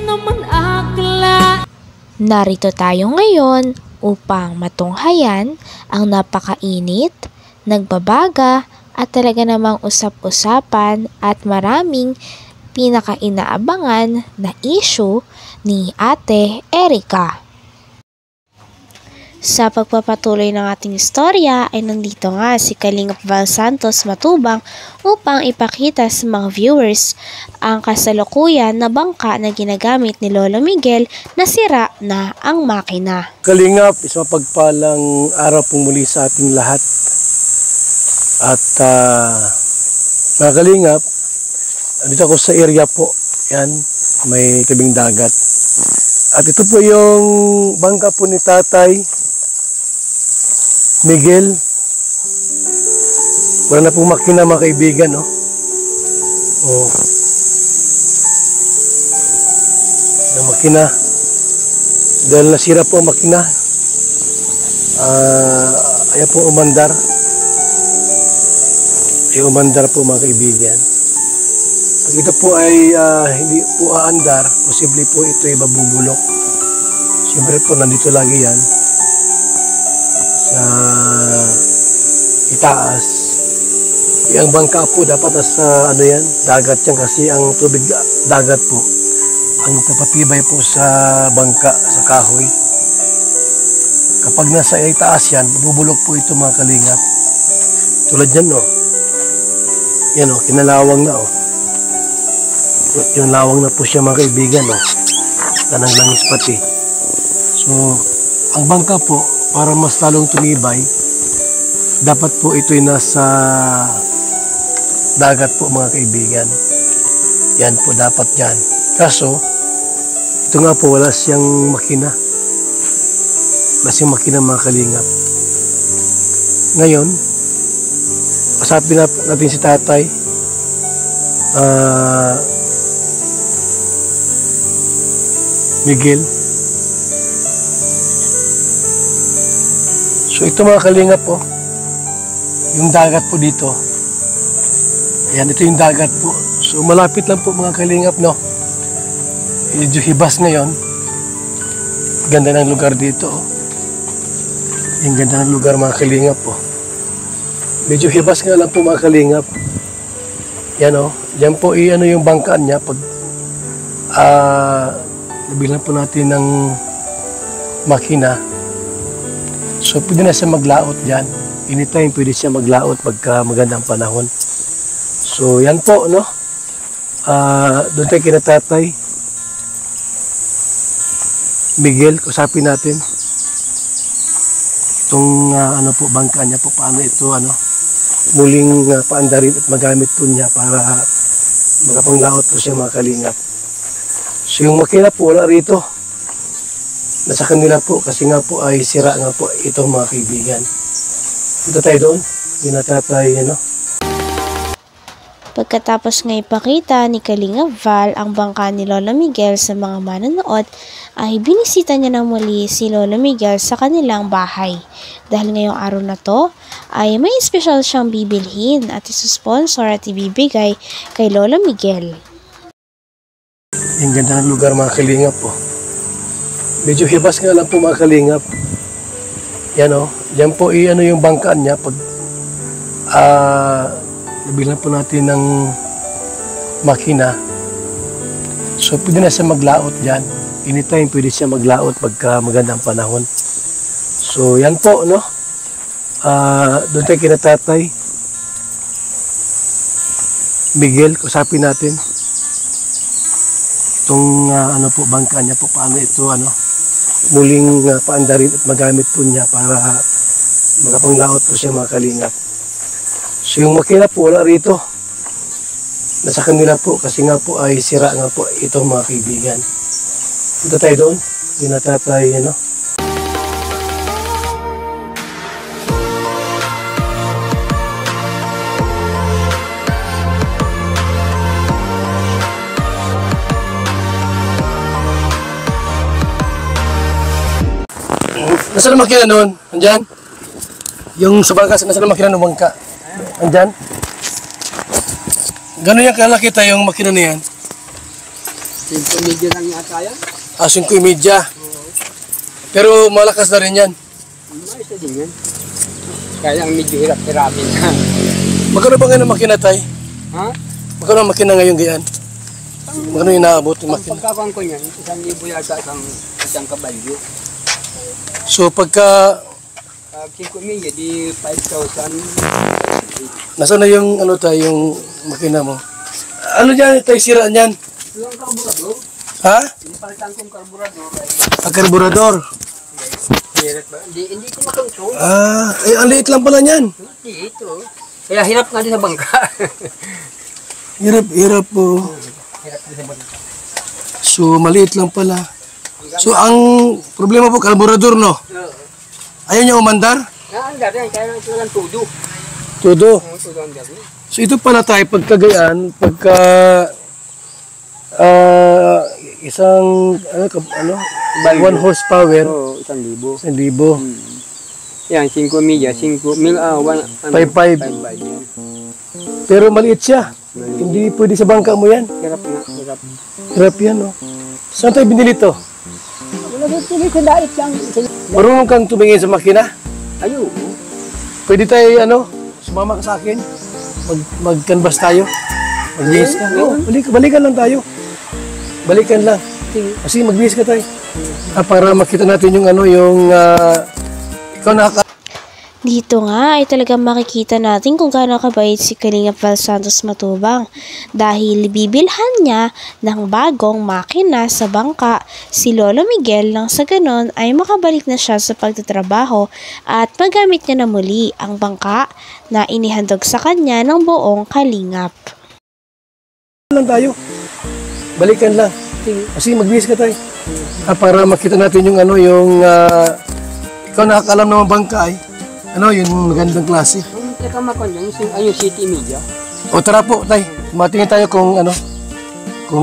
naman akla. Narito tayo ngayon upang matunghayan ang napakainit, nagbabaga at talaga namang usap-usapan at maraming pinaka-inaabangan na issue ni Ate Erica. Sa pagpapatuloy ng ating istorya ay nandito nga si Kalingap Val Santos Matubang upang ipakita sa mga viewers ang kasalukuyan na bangka na ginagamit ni Lolo Miguel na sira na ang makina. Kalingap, isang pagpalang araw pong muli sa ating lahat. At mga Kalingap, dito ako sa area po, yan, may tabing dagat. At ito po yung bangka po ni Tatay Miguel. Wala na pong makina mga kaibigan, no? Oh. Na makina. Dahil nasira po ang makina. Ayan po umandar. Ay umandar po mga kaibigan. Pag ito po ay hindi po aandar, posible po ito ay mabubulok. Siyempre po nandito lagi yan sa itaas. Yung bangka po dapat nasa ano yan, dagat yan kasi ang tubig dagat po ang kapatibay po sa bangka, sa kahoy. Kapag nasa itaas yan, mabubulok po ito mga Kalingap. Tulad yan, no? Yan, o, kinalawang na, o. Yung lawang na po siya mga kaibigan, no? Lanang-langis pati. So, ang bangka po, para mas lalong tumibay, dapat po ito'y nasa dagat po mga kaibigan. Yan po dapat yan. Kaso, ito nga po wala siyang makina. Wala siyang makina mga Kalingap. Ngayon, kasapin natin si Tatay. Miguel. So ito mga Kalingap po, yung dagat po dito. Ayan, ito yung dagat po. So malapit lang po mga Kalingap, no? Medyo hibas ngayon. Ganda ng lugar dito, oh. Yung ganda ng lugar mga Kalingap po. Medyo hibas nga lang po mga Kalingap. Yan, oh. Yan po ano yung bangkaan niya. Pag nabilang po natin ng makina. So, pwede na siya maglaot dyan. Anytime pwede siya maglaot pagka magandang panahon. So, yan po, no? Doon tayo kina Tatay Miguel, kusapin natin. Itong, ano po, bangka niya po, paano ito, ano, muling paandarin at magamit po niya para makapanglaot po siya mga Kalingap. So, yung makina po, wala rito. Nasa kanila po kasi nga po ay sira nga po ito mga kaibigan. Punta tayo doon. Hindi na Tatay, ano. Pagkatapos nga ipakita ni Kalingap Val ang bangka ni Lolo Miguel sa mga manonood, ay binisita niya ng muli si Lolo Miguel sa kanilang bahay. Dahil ngayong araw na to, ay may special siyang bibilhin at isusponsor at ibibigay kay Lolo Miguel. Yung ganda ng lugar mga Kalingap po. Medyo hibas nga lang po mga Kalingap. Yan, o. Yan po ano yung bangkaan niya. Pag nabilang po natin ng makina. So pwede na siya maglaot dyan. Anytime pwede siya maglaot pagka magandang panahon. So yan po, no? Doon tayo kina Tatay Miguel, kusapin natin. Itong ano po, bangka niya po, paano ito, ano, muling paandarin at magamit po niya para makapanglaot po siya mga Kalingap. So yung makina po, wala rito. Nasa kanila po kasi nga po ay sira nga po ito mga kaibigan. Punta tayo doon. Hindi na Tatay, ano. Nasaan ang makina noon? Andyan? Yung sa bangka, nasaan ang makina ng bangka? Andyan? Gano'n yan kalaki yung makina na yan? 5 medyo lang yata yan. 5:30. Pero malakas na rin yan. Isa din yan. Kaya lang medyo hirap-hirapin na. Magkano ba ngayon ang makina, tay? Ha? Magkano ang makina ngayon ganyan? Magkano inaabot yung Ang makina? pagkakuan ko niyan, 1,000 yata isang kabalyo. So pagka, 5 medyo, di 5,000. nasaan na yung ano tayo, yung makina mo? Ano dyan, tayo sira niyan? Yung karburador, Ha? pinipalitan kong karburador. Ang karburador. Hirap ba? Hindi ko makontrol. Ay, ang liit lang pala niyan. Hindi, ito. Kaya hirap nga din sa bangka. Hirap po. Hirap din sa bangka. So, maliit lang pala. So, ang problema po, karburador, no? Oo. Ayaw niya umandar? Naandar yan, kaya ito lang tudo. Todo. Tudo ang gabi. So, ito pala tayo, pagkagayaan, pagka isang, ano, 1 horsepower, Oo, 1,000. 1,000. Yan, 5 milya, 5 mil, 1, 5,500. 5,500. Pero maliit siya. Hindi pwede sa bangka mo yan. Hirap nga, hirap. Hirap yan, no? Saan tayo binili to? Wala ba tuloy ko dait lang. Marunong kang tumingin sa makina? Ayo. Pwede tayo, sumama ka sa akin? Mag-canvas tayo? Magbihis ka? Oo, balikan lang tayo. Balikan lang. Kasi magbihis ka tayo. Para makita natin yung ikaw Dito nga ay talagang makikita natin kung gaano kabait si Kalingap Val Santos Matubang dahil bibilhan niya ng bagong makina sa bangka si Lolo Miguel nang sa ganon ay makabalik na siya sa pagtatrabaho at magamit niya na muli ang bangka na inihandog sa kanya ng buong Kalingap. lang tayo. Balikan lang. Kasi magbihis ka tayo. Para makita natin yung ikaw nakakalam naman bangka ay. Yung magandang klase. Ang tekamakon yun, yung city media. O tara po, tay. Matingin tayo kung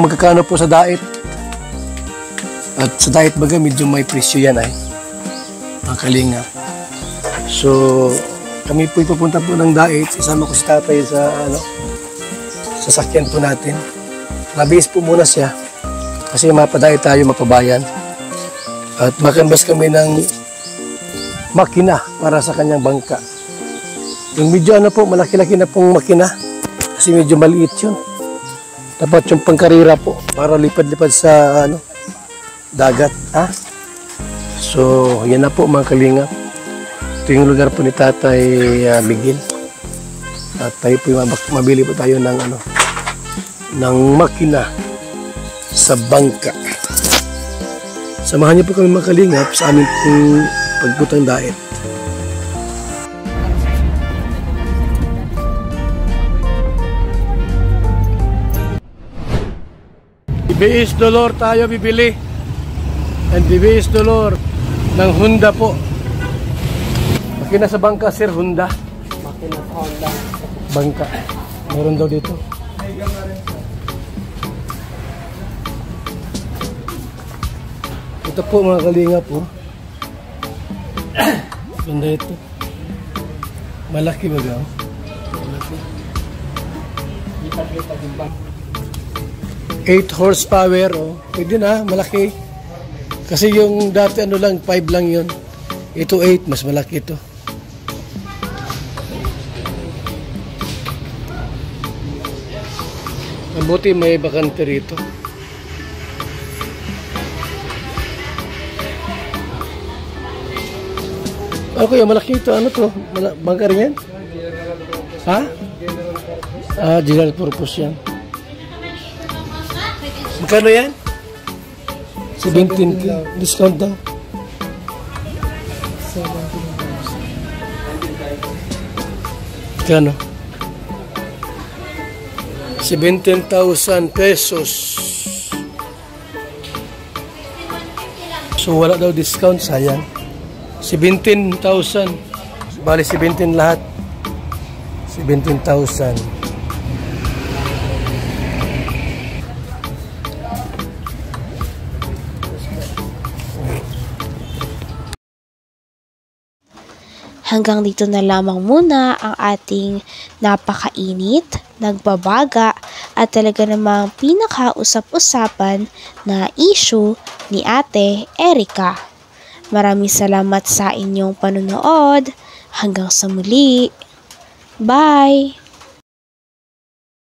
magkakano po sa dait. At sa dait baga, medyo may presyo yan ay. Ang Kalingap. So, kami po ipupunta po ng dait. Isama ko si tatay sa sasakyan po natin. Mabihis po muna siya. Kasi mapadait tayo, mapabayan. At makanbas kami ng makina para sa kanyang bangka. Yung medyo malaki-laki na pong makina. Kasi medyo maliit yun. Dapat yung pangkarira po para lipad-lipad sa dagat. Ha? So, yan na po mga Kalingap. Ito yung lugar po ni Tatay Miguel. At tayo po mabili po tayo ng makina sa bangka. Samahan niyo po kami mga Kalingap sa aming pagputang dait. Bibiis dolor tayo bibili. And bibiis dolor ng Honda po. Makina sa bangka, sir, Honda. Makina sa Honda. Bangka. Meron daw dito. Ito po mga Kalingap po. Ganda ito. Malaki ba gaw? Malaki. 8 horsepower, pwede na, malaki. Kasi yung dati 5 lang yun. Ito 8, mas malaki ito. Mabuti may bakante rito. Kuya, malaki ito. Ano to? Bangka rin yan? Ha? General purpose yan. Magkano yan? 17K. Discount daw. Magkano? 17,000 pesos. So wala daw discount, sayang. 17,000. Bali 17 lahat. 17,000. Hanggang dito na lamang muna ang ating napakainit, nagbabaga at talaga namang pinakausap-usapan na issue ni Ate Erica. Maraming salamat sa inyong panonood. Hanggang sa muli. Bye!